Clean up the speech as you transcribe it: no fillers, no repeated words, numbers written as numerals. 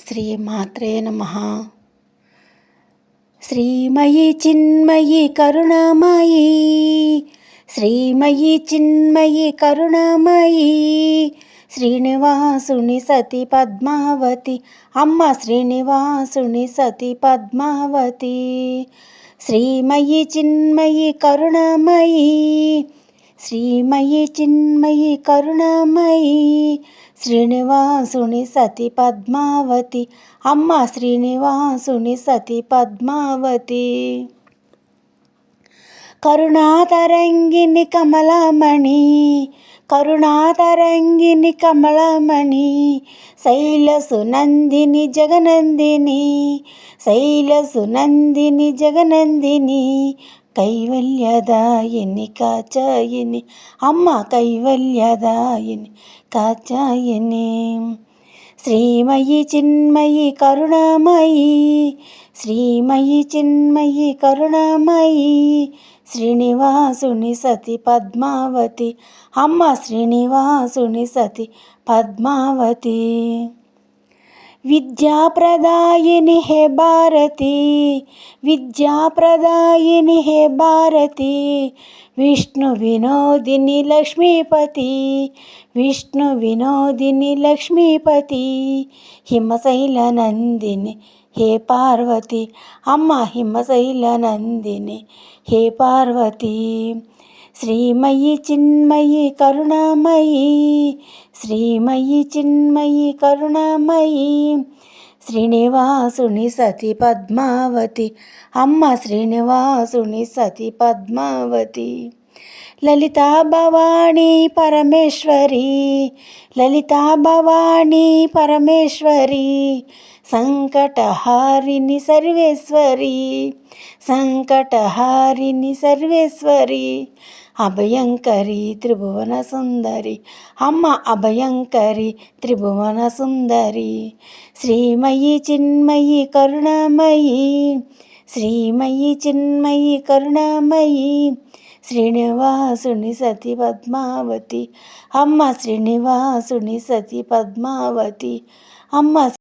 శ్రీమాత్రే నమః. శ్రీమయీ చిన్మయీ కరుణామయీ, శ్రీమయీ చిన్మయీ కరుణామయీ, శ్రీనివాసుని సతి పద్మావతి, అమ్మ శ్రీనివాసుని సతి పద్మావతి. శ్రీమయీ చిన్మయీ కరుణామయీ, శ్రీమయీ చిన్మయీ కరుణామయీ, శ్రీనివాసుని సతి పద్మావతి, అమ్మ శ్రీనివాసుని సతి పద్మావతి. కరుణాతరంగిని కమలమణి, కరుణాతరంగిని కమలమణి, శైలసునందిని జగనందిని, శైలసునందిని జగనందిని, కైవల్యదాయిని కాచాయిని, అమ్మ కైవల్యదాయిని కాచాయిని. శ్రీమయీ చిన్మయీ కరుణామయీ, శ్రీమయీ చిన్మయీ కరుణామయీ, శ్రీనివాసుని సతి పద్మావతి, అమ్మ శ్రీనివాసుని సతి పద్మావతి. విద్యాప్రదాయిని హే భారతి, విద్యాప్రదాయిని హే భారతి, విష్ణు వినోదిని లక్ష్మీపతి, విష్ణు వినోదిని లక్ష్మీపతి, హిమశైల నందిని హే పార్వతి, అమ్మ హిమశైల నందిని హే పార్వతి. శ్రీమయీ చిన్మయీ కరుణామయీ, శ్రీమయీ చిన్మయీ కరుణామయీ, శ్రీనివాసుని సతి పద్మావతి, అమ్మ శ్రీనివాసుని సతి పద్మావతి. లలితా భవానీ పరమేశ్వరి, లలితా భవానీ పరమేశ్వరి, సంకటహారిణి సర్వేశ్వరి, సంకటహారిణి సర్వేశ్వరి, అభయంకరి త్రిభువన సుందరి, అమ్మ అభయంకరి త్రిభువన సుందరి. శ్రీమయీ చిన్మయీ కరుణామయీ, శ్రీమయీ చిన్మయీ కరుణామయీ, శ్రీనివాసుని సతి పద్మావతి, అమ్మ శ్రీనివాసుని సతి పద్మావతి, అమ్మ